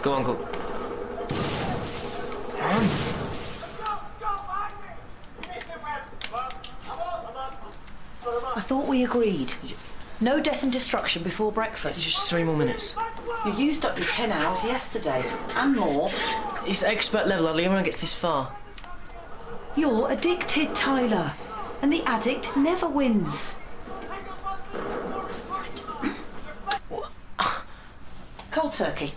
Go on, go. Come on. I thought we agreed. No death and destruction before breakfast. Just 3 more minutes. You used up your 10 hours yesterday, and more. It's expert level, hardly everyone gets this far. You're addicted, Tyler, and the addict never wins. Cold turkey.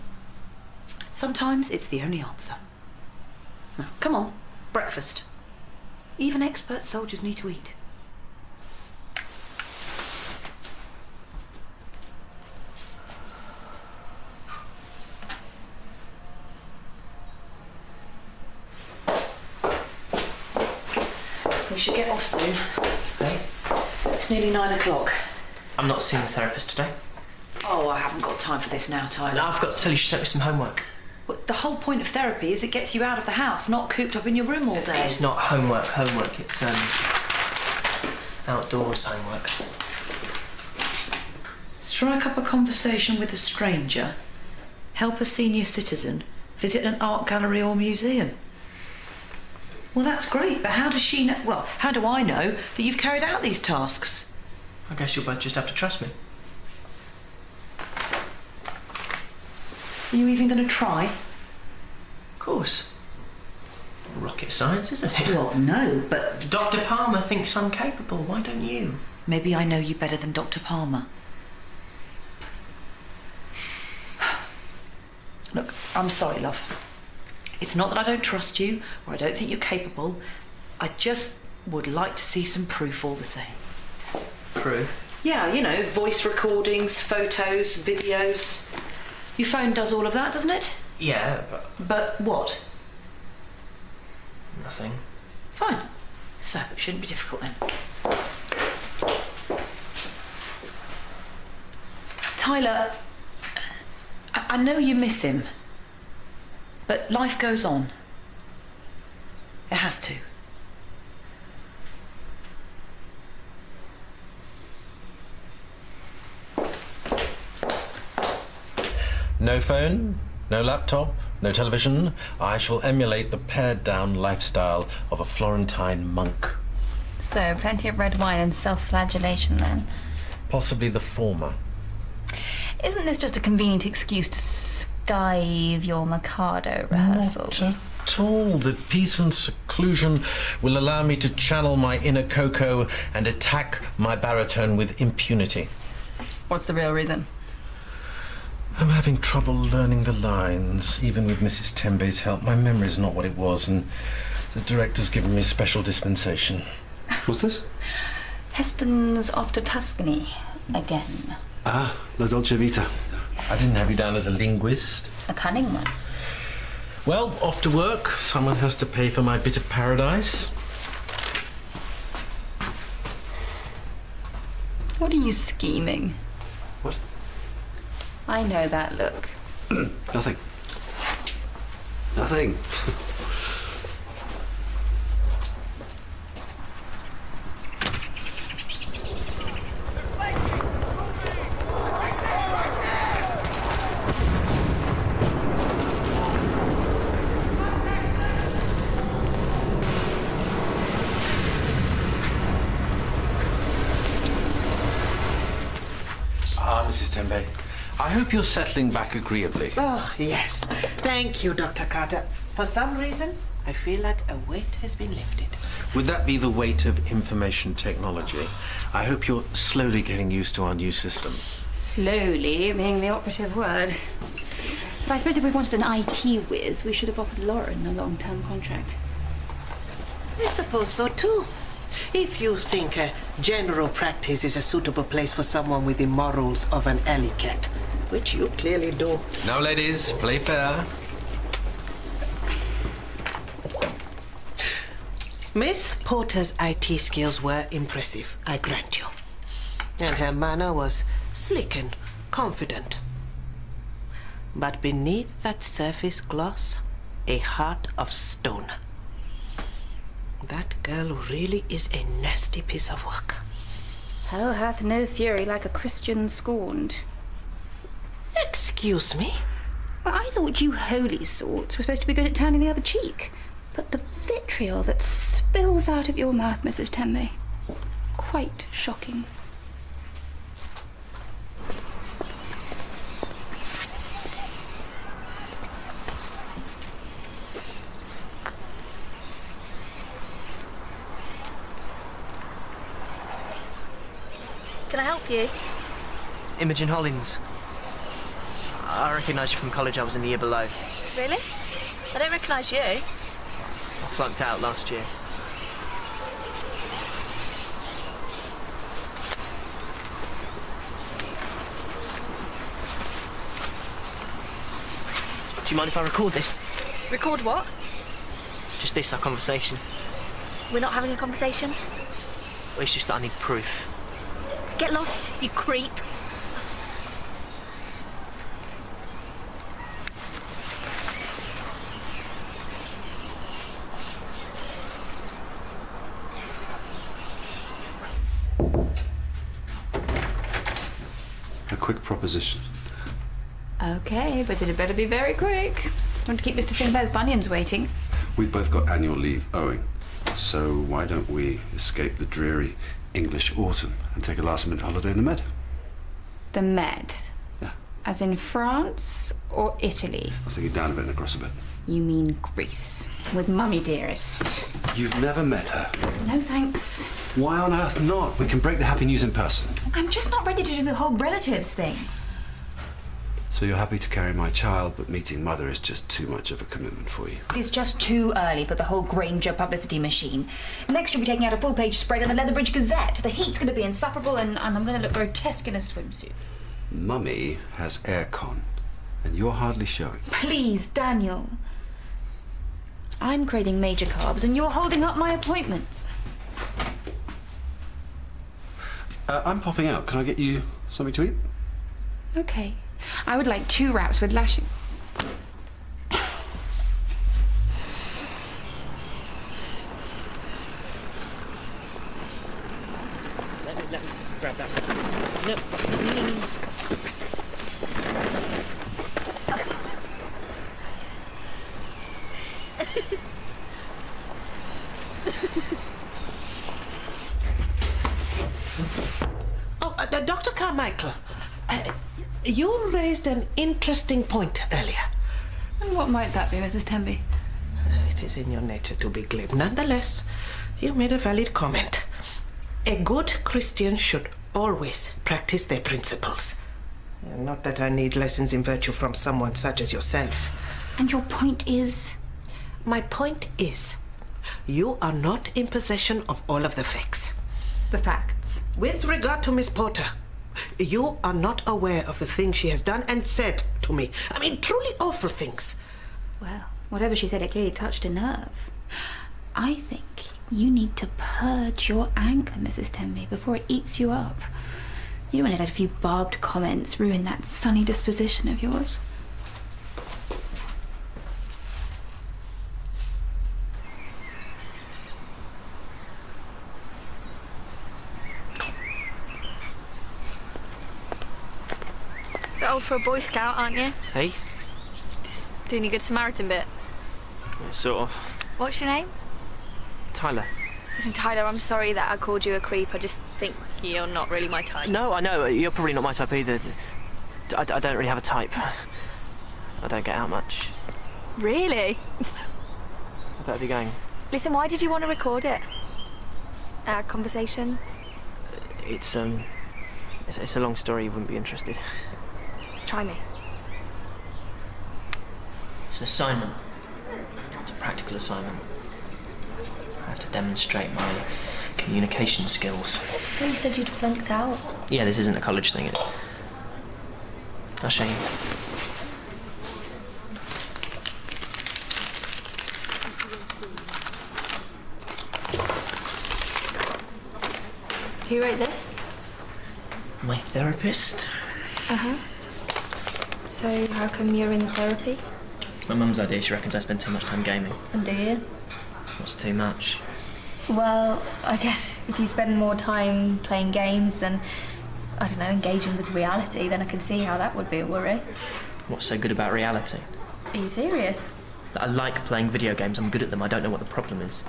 Sometimes it's the only answer. Now, come on, breakfast. Even expert soldiers need to eat. We should get off soon. Hey? It's nearly 9 o'clock. I'm not seeing the therapist today. Oh, I haven't got time for this now, Tyler. No, I've got to tell you, she sent me some homework. Well, the whole point of therapy is it gets you out of the house, not cooped up in your room all day. It's not homework, it's outdoors homework. Strike up a conversation with a stranger, help a senior citizen, visit an art gallery or museum. Well, that's great, but how does she know? Well, how do I know that you've carried out these tasks? I guess you'll both just have to trust me. Are you even going to try? Of course. Rocket science, isn't it? Well, no, but... Dr. Palmer thinks I'm capable, why don't you? Maybe I know you better than Dr. Palmer. Look, I'm sorry, love. It's not that I don't trust you or I don't think you're capable. I just would like to see some proof all the same. Proof? Yeah, you know, voice recordings, photos, videos. Your phone does all of that, doesn't it? Yeah, but... But what? Nothing. Fine. So, it shouldn't be difficult then. Tyler, I know you miss him, but life goes on. It has to. No phone, no laptop, no television. I shall emulate the pared-down lifestyle of a Florentine monk. So, plenty of red wine and self-flagellation then? Possibly the former. Isn't this just a convenient excuse to skive your Mikado rehearsals? Not at all. The peace and seclusion will allow me to channel my inner Coco and attack my baritone with impunity. What's the real reason? I'm having trouble learning the lines, even with Mrs. Tembe's help. My memory's not what it was, and the director's given me a special dispensation. What's this? Heston's off to Tuscany again. Ah, La Dolce Vita. I didn't have you down as a linguist. A cunning one. Well, off to work. Someone has to pay for my bit of paradise. What are you scheming? What? I know that look. Nothing. Nothing. Mrs. Tembe, I hope you're settling back agreeably. Oh, yes. Thank you, Dr. Carter. For some reason, I feel like a weight has been lifted. Would that be the weight of information technology? I hope you're slowly getting used to our new system. Slowly being the operative word. But I suppose if we wanted an IT whiz, we should have offered Lauren a long-term contract. I suppose so, too. If you think a general practice is a suitable place for someone with the morals of an alley cat, which you clearly do. Now, ladies, play fair. Miss Porter's IT skills were impressive, I grant you. And her manner was slick and confident. But beneath that surface gloss, a heart of stone. That girl really is a nasty piece of work. Hell hath no fury like a Christian scorned. Excuse me? But I thought you holy sorts were supposed to be good at turning the other cheek. But the vitriol that spills out of your mouth, Mrs. Tembe, quite shocking. Can I help you? Imogen Hollins. I recognise you from college. I was in the year below. Really? I don't recognise you. I flunked out last year. Do you mind if I record this? Record what? Just this, our conversation. We're not having a conversation? Well, it's just that I need proof. Get lost, you creep. A quick proposition. Okay, but it better be very quick. Don't want to keep Mr. Sinclair's bunions waiting. We've both got annual leave owing. So why don't we escape the dreary English autumn and take a last-minute holiday in the Med? The Med? Yeah. As in France or Italy? I was thinking down a bit and across a bit. You mean Greece, with Mummy Dearest. You've never met her. No thanks. Why on earth not? We can break the happy news in person. I'm just not ready to do the whole relatives thing. So you're happy to carry my child, but meeting Mother is just too much of a commitment for you. It's just too early for the whole Granger publicity machine. Next you'll be taking out a full-page spread in the Leatherbridge Gazette. The heat's going to be insufferable and I'm going to look grotesque in a swimsuit. Mummy has aircon, and you're hardly showing. Please, Daniel. I'm craving major carbs and you're holding up my appointments. I'm popping out. Can I get you something to eat? Okay. I would like 2 wraps with lashes. Let me grab that. No. Dr. Carmichael, you raised an interesting point earlier. And what might that be, Mrs. Tembe? It is in your nature to be glib. Nonetheless, you made a valid comment. A good Christian should always practice their principles. Not that I need lessons in virtue from someone such as yourself. And your point is? My point is, you are not in possession of all of the facts. The facts. With regard to Miss Porter, you are not aware of the things she has done and said to me. I mean, truly awful things. Well, whatever she said, it clearly touched a nerve. I think you need to purge your anger, Mrs. Tembe, before it eats you up. You don't want to let a few barbed comments ruin that sunny disposition of yours. Bit old for a Boy Scout, aren't you? Hey? Just doing your Good Samaritan bit. Yeah, sort of. What's your name? Tyler. Listen, Tyler, I'm sorry that I called you a creep. I just think you're not really my type. No, I know. You're probably not my type either. I don't really have a type. I don't get out much. Really? I better be going. Listen, why did you want to record it? Our conversation? It's a long story. You wouldn't be interested. Try me. It's an assignment. It's a practical assignment. I have to demonstrate my communication skills. I thought you said you'd flunked out. Yeah, this isn't a college thing. I'll show you. Who wrote this? My therapist? Uh-huh. So how come you're in therapy? My mum's idea. She reckons I spend too much time gaming. And do you? What's too much? Well, I guess if you spend more time playing games than, I don't know, engaging with reality, then I can see how that would be a worry. What's so good about reality? Are you serious? I like playing video games, I'm good at them, I don't know what the problem is.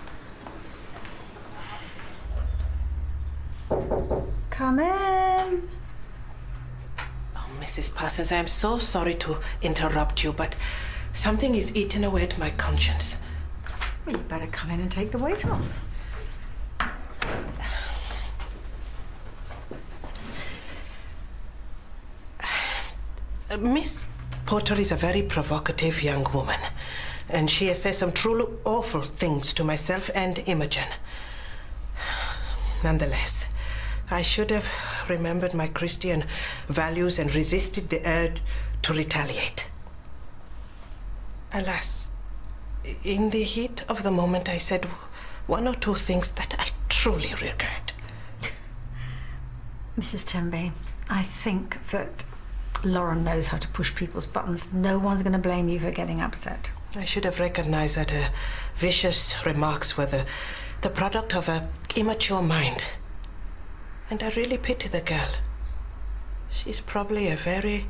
Come in. Oh, Mrs. Parsons, I am so sorry to interrupt you, but something is eating away at my conscience. Well, you'd better come in and take the weight off. Miss Porter is a very provocative young woman, and she has said some truly awful things to myself and Imogen. Nonetheless, I should have remembered my Christian values and resisted the urge to retaliate. Alas, in the heat of the moment, I said one or two things that I truly regret. Mrs. Tembe, I think that Lauren knows how to push people's buttons. No one's going to blame you for getting upset. I should have recognized that her vicious remarks were the product of an immature mind. And I really pity the girl. She's probably a very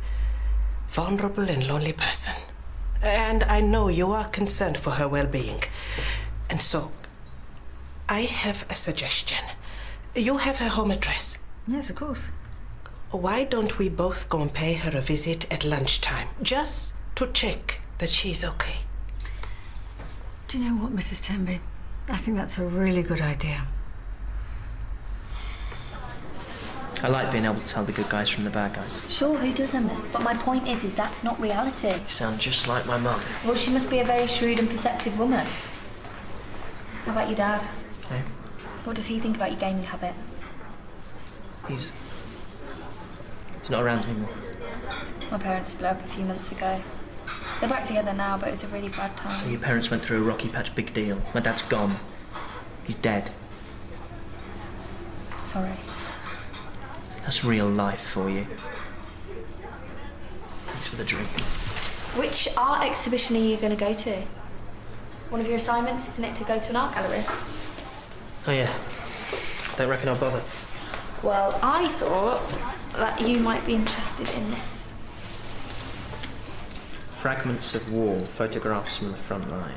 vulnerable and lonely person. And I know you are concerned for her well-being. And so, I have a suggestion. You have her home address. Yes, of course. Why don't we both go and pay her a visit at lunchtime, just to check that she's okay? Do you know what, Mrs. Tembe? I think that's a really good idea. I like being able to tell the good guys from the bad guys. Sure, who doesn't? But my point is that's not reality. You sound just like my mum. Well, she must be a very shrewd and perceptive woman. How about your dad? Hey? What does he think about your gaming habit? He's not around anymore. My parents split up a few months ago. They're back together now, but it was a really bad time. So your parents went through a rocky patch, big deal. My dad's gone. He's dead. Sorry. That's real life for you. Thanks for the drink. Which art exhibition are you going to go to? One of your assignments, isn't it, to go to an art gallery? Oh yeah. Don't reckon I'll bother. Well, I thought that you might be interested in this. Fragments of wall, photographs from the front line.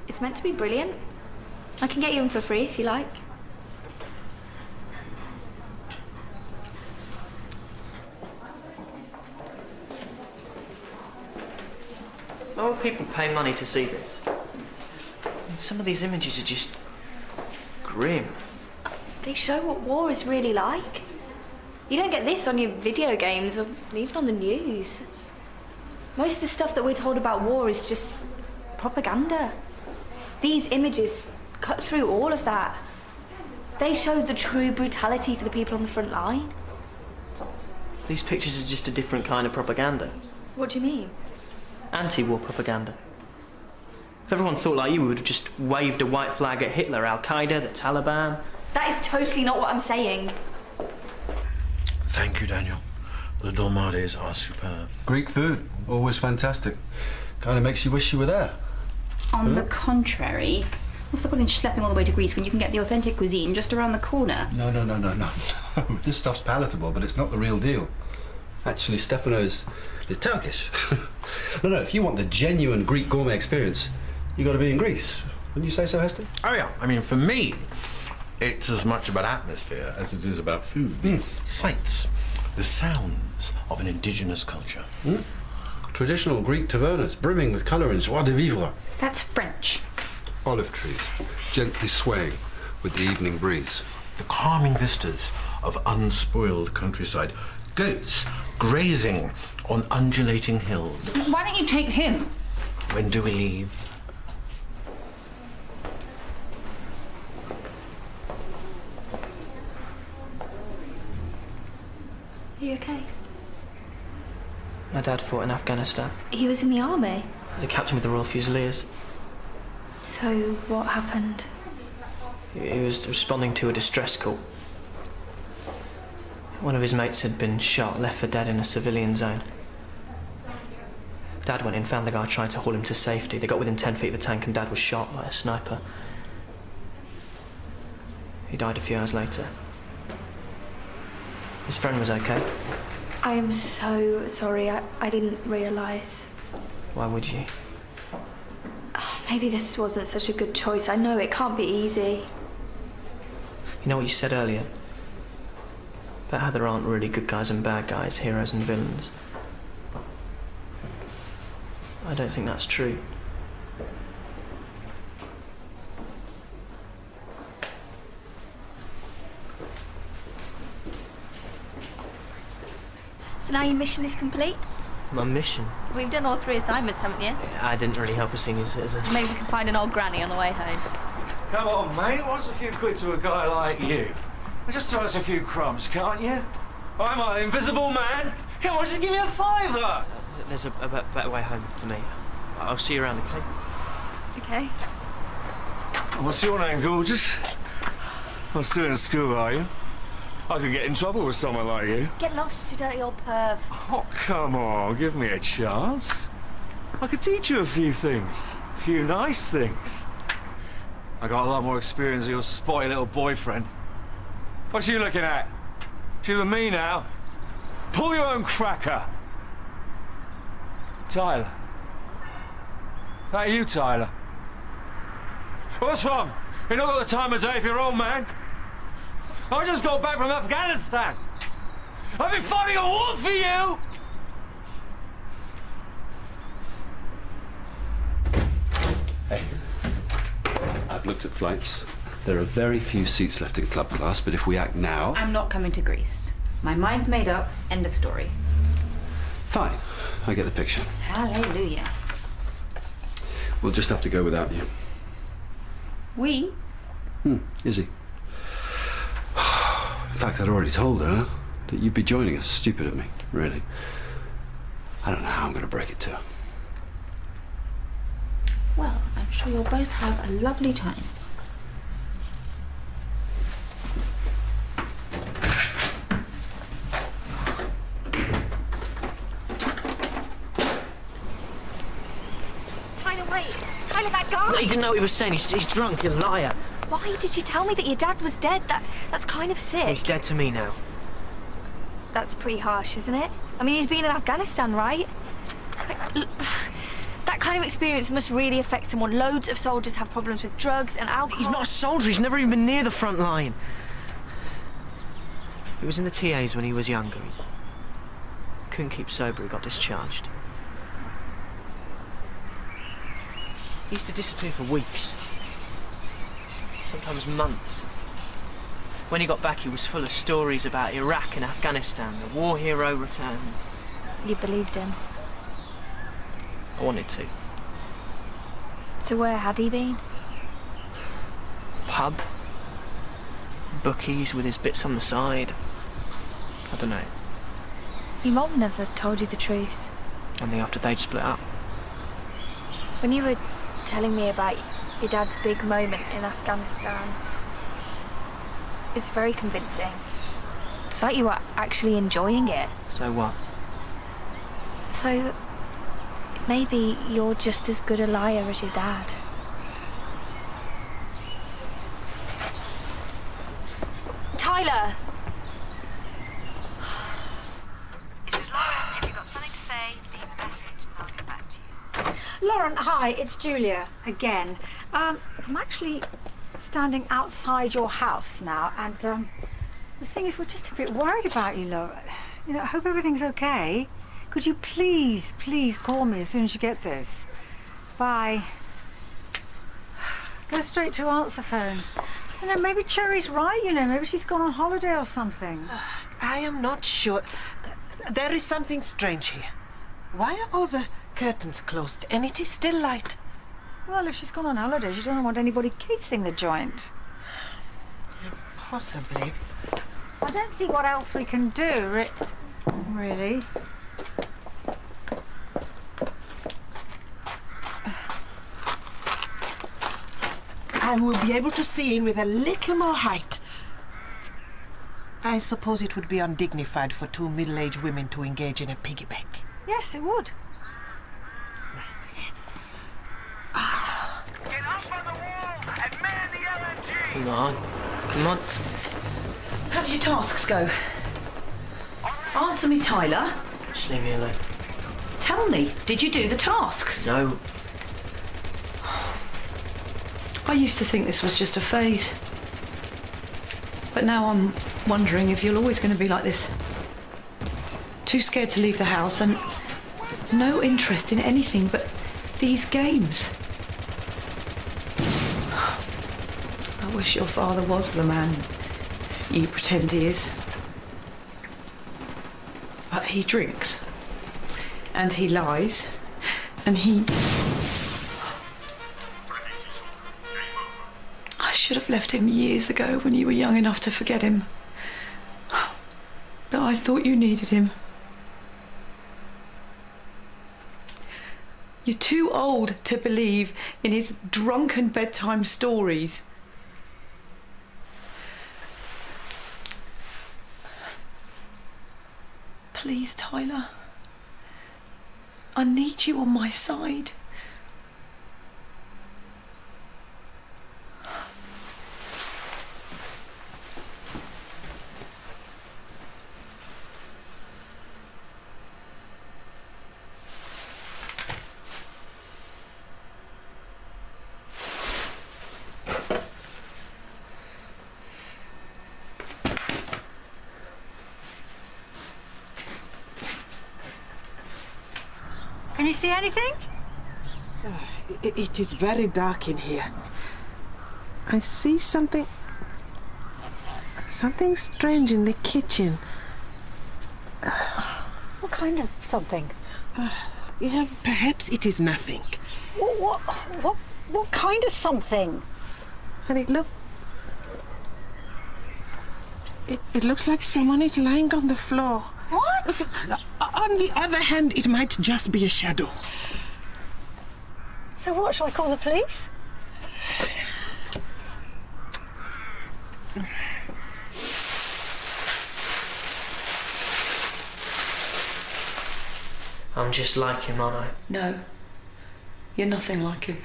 It's meant to be brilliant. I can get you in for free if you like. Why would people pay money to see this? I mean, some of these images are just grim. They show what war is really like. You don't get this on your video games or even on the news. Most of the stuff that we're told about war is just propaganda. These images cut through all of that. They show the true brutality for the people on the front line. These pictures are just a different kind of propaganda. What do you mean? Anti-war propaganda. If everyone thought like you, we would have just waved a white flag at Hitler, Al-Qaeda, the Taliban. That is totally not what I'm saying. Thank you, Daniel. The dolmades are superb. Greek food, always fantastic. Kind of makes you wish you were there. On the contrary, what's the point in schlepping all the way to Greece when you can get the authentic cuisine just around the corner? No. This stuff's palatable, but it's not the real deal. Actually, Stefano's is Turkish. No, if you want the genuine Greek gourmet experience, you got to be in Greece. Wouldn't you say so, Heston? Oh yeah, I mean, for me, it's as much about atmosphere as it is about food. Sights, the sounds of an indigenous culture. Traditional Greek tavernas, brimming with colour and joie de vivre. That's French. Olive trees, gently swaying with the evening breeze. The calming vistas of unspoiled countryside. Goats grazing on undulating hills. Why don't you take him? When do we leave? Are you okay? My dad fought in Afghanistan. He was in the army. The captain with the Royal Fusiliers. So what happened? He was responding to a distress call. One of his mates had been shot, left for dead in a civilian zone. Dad went in, found the guy, tried to haul him to safety. They got within 10 feet of the tank and Dad was shot by a sniper. He died a few hours later. His friend was okay. I am so sorry. I didn't realise. Why would you? Maybe this wasn't such a good choice. I know it can't be easy. You know what you said earlier? About how there aren't really good guys and bad guys, heroes and villains. I don't think that's true. So now your mission is complete? My mission? We've done all 3 assignments, haven't you? I didn't really help a senior citizen. Maybe we can find an old granny on the way home. Come on, mate. What's a few quid to a guy like you? Just throw us a few crumbs, can't you? I'm an invisible man. Come on, just give me a fiver. There's a better way home for me. I'll see you around, okay? Okay. What's your name, gorgeous? I'm still in school, are you? I could get in trouble with someone like you. Get lost, you dirty old perv. Oh, come on. Give me a chance. I could teach you a few things. A few nice things. I got a lot more experience than your spotty little boyfriend. What you looking at? You and me now. Pull your own cracker. Tyler. That you, Tyler? What's wrong? You not got the time of day for your old man? I just got back from Afghanistan. I've been fighting a war for you! Hey, I've looked at flights. There are very few seats left in club class, but if we act now... I'm not coming to Greece. My mind's made up. End of story. Fine, I get the picture. Hallelujah. We'll just have to go without you. We? Izzy. In fact, I'd already told her that you'd be joining us. Stupid of me, really. I don't know how I'm going to break it to her. Well, I'm sure you'll both have a lovely time. Tyler, wait. Tyler, that guy! No, you didn't know what he was saying. He's drunk, you liar. Why did you tell me that your dad was dead? That's kind of sick. He's dead to me now. That's pretty harsh, isn't it? I mean, he's been in Afghanistan, right? That kind of experience must really affect someone. Loads of soldiers have problems with drugs and alcohol. He's not a soldier. He's never even been near the front line. He was in the TAs when he was younger. He couldn't keep sober. He got discharged. He used to disappear for weeks. Sometimes months. When he got back, he was full of stories about Iraq and Afghanistan. The war hero returns. You believed him. I wanted to. So where had he been? Pub. Bookies with his bits on the side. I don't know. Your mom never told you the truth. Only after they'd split up. When you were telling me about your dad's big moment in Afghanistan, it's very convincing. It's like you were actually enjoying it. So what? So maybe you're just as good a liar as your dad. Tyler! This is Lauren. If you've got something to say, leave a message and I'll get back to you. Lauren, hi, it's Julia again. I'm actually standing outside your house now, and the thing is, we're just a bit worried about you, Lauren. You know, I hope everything's okay. Could you please call me as soon as you get this? Bye. Go straight to answer phone. I don't know, maybe Cherry's right, you know, maybe she's gone on holiday or something. I am not sure. There is something strange here. Why are all the curtains closed and it is still light? Well, if she's gone on holiday, she doesn't want anybody casing the joint. Possibly. I don't see what else we can do, really. I will be able to see in with a little more height. I suppose it would be undignified for two middle-aged women to engage in a piggyback. Yes, it would. Get up on the wall and man the LNG! Come on. Come on. How did your tasks go? All right, Answer me, Tyler. Just leave me alone. Tell me, did you do the tasks? No. I used to think this was just a phase. But now I'm wondering if you're always going to be like this. Too scared to leave the house and no interest in anything but these games. I wish your father was the man you pretend he is. But he drinks. And he lies. And he... I should have left him years ago when you were young enough to forget him. But I thought you needed him. You're too old to believe in his drunken bedtime stories. Please, Tyler. I need you on my side. Can you see anything? It is very dark in here. I see something strange in the kitchen. What kind of something? Yeah, perhaps it is nothing. What kind of something? And it looks like someone is lying on the floor. What? On the other hand, it might just be a shadow. So what, shall I call the police? I'm just like him, aren't I? No. You're nothing like him.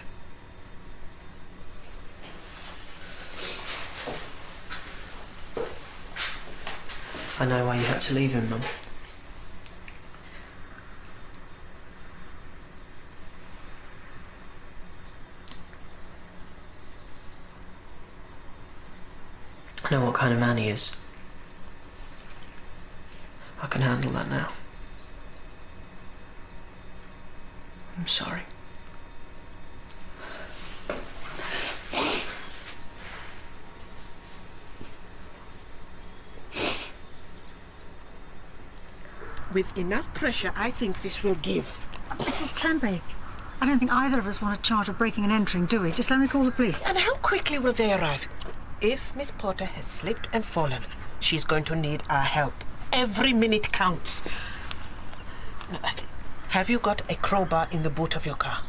I know why you had to leave him, Mum. I know what kind of man he is. I can handle that now. I'm sorry. With enough pressure, I think this will give. Mrs. Tembe, I don't think either of us want to charge of breaking and entering, do we? Just let me call the police. And how quickly will they arrive? If Miss Porter has slipped and fallen, she's going to need our help. Every minute counts. Have you got a crowbar in the boot of your car?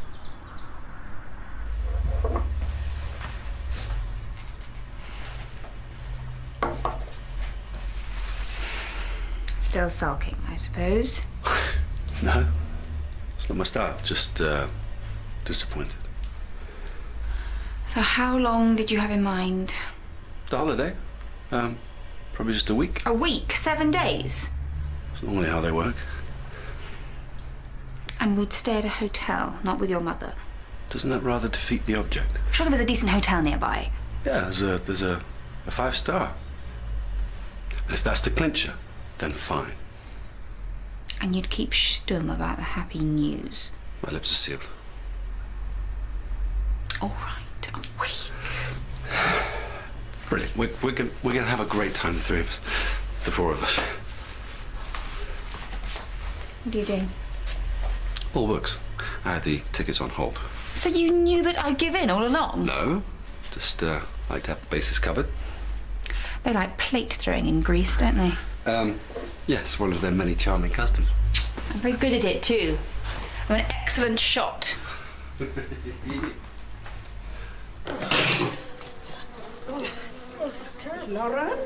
Still sulking, I suppose. No, it's not my style. Just disappointed. So how long did you have in mind? The holiday? Probably just a week. A week? 7 days? It's normally how they work. And we'd stay at a hotel, not with your mother. Doesn't that rather defeat the object? Surely there's a decent hotel nearby. Yeah, there's a 5-star. And if that's the clincher, then fine. And you'd keep stum about the happy news. My lips are sealed. All right, a week. Brilliant. We're gonna have a great time, the three of us. The four of us. What are you doing? All works. I had the tickets on hold. So you knew that I'd give in all along? No. Just like to have the bases covered. They like plate throwing in Greece, don't they? Yeah, it's one of their many charming customs. I'm very good at it too. I'm an excellent shot. Laura?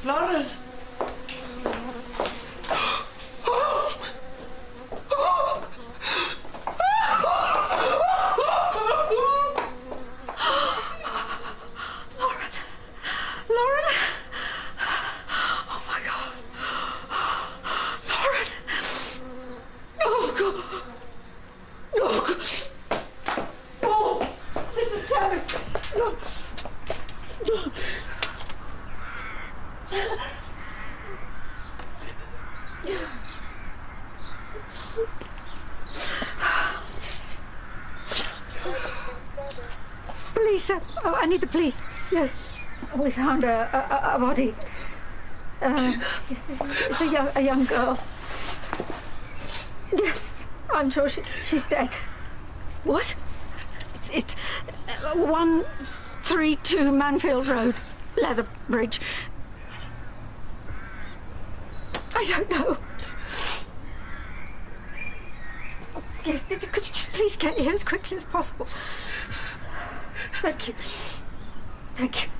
Lauren? Lauren! police, I need the police. Yes, we found a body. It's a young girl. Yes, I'm sure she's dead. What? It's 132 Manfield Road, Leatherbridge. I don't know. Yes, could you just please get here as quickly as possible? Thank you. Thank you.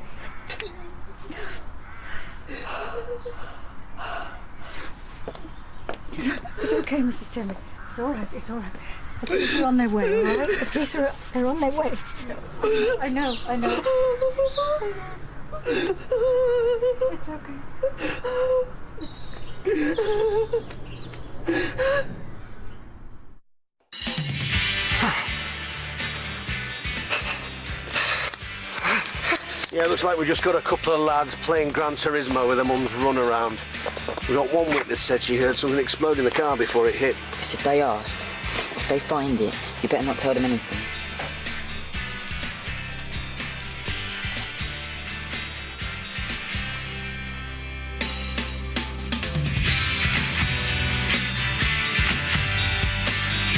It's okay, Mrs. Timmy. It's all right. It's all right. The police are on their way, all right? The police they're on their way. I know. It's okay. Yeah, looks like we just got a couple of lads playing Gran Turismo with their mum's run around. We got one witness said she heard something explode in the car before it hit. Because if they ask, if they find it, you better not tell them anything.